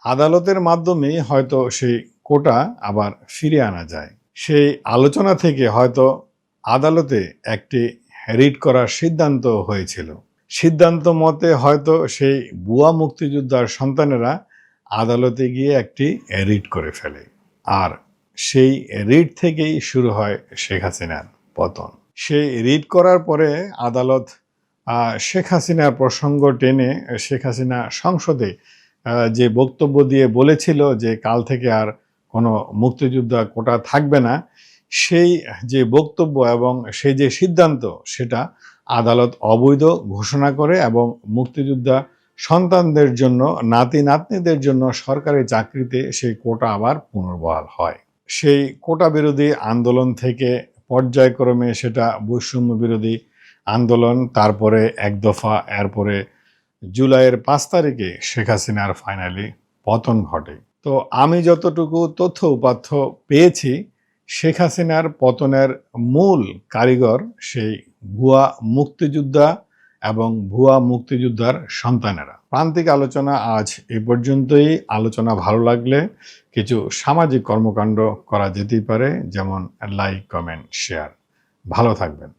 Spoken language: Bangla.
আদালতের মাধ্যমেই হয়তো সেই কোটা আবার ফিরিয়ে আনা যায়। সেই আলোচনা থেকে হয়তো আদালতে একটি রিট করার সিদ্ধান্ত হয়েছিল। সিদ্ধান্ত মতে হয়তো সেই ভুয়া মুক্তিযোদ্ধার সন্তানেরা আদালতে গিয়ে একটি রিট করে ফেলে। আর সেই রিট থেকেই শুরু হয় শেখ হাসিনার পতন। সেই রিট করার পরে আদালত শেখ হাসিনার প্রসঙ্গ টেনে শেখ হাসিনা সংসদে যে বক্তব্য দিয়ে বলেছিল যে কাল থেকে আর কোনো মুক্তিযোদ্ধা কোটা থাকবে না, সেই যে বক্তব্য এবং সেই যে সিদ্ধান্ত সেটা আদালত অবৈধ ঘোষণা করে এবং মুক্তিযোদ্ধা সন্তানদের জন্য, নাতি নাতনিদের জন্য সরকারি চাকরিতে সেই কোটা আবার পুনর্বহাল হয়। সেই কোটা বিরোধী আন্দোলন থেকে পর্যায়ক্রমে সেটা বৈষম্য বিরোধী আন্দোলন, তারপরে এক দফা, এরপরে জুলাইয়ের 5 তারিখে শেখ হাসিনার ফাইনালি পতন ঘটে। তো আমি যতটুকু তথ্য উপাত্ত পেয়েছি, শেখ হাসিনার পতনের মূল কারিগর সেই ভুয়া মুক্তিযোদ্ধা এবং ভুয়া মুক্তিযোদ্ধার সন্তানেরা। প্রান্তিক আলোচনা আজ এ পর্যন্তই। আলোচনা ভালো লাগলে কিছু সামাজিক কর্মকাণ্ড করা যেতেই পারে, যেমন লাইক, কমেন্ট, শেয়ার। ভালো থাকবেন।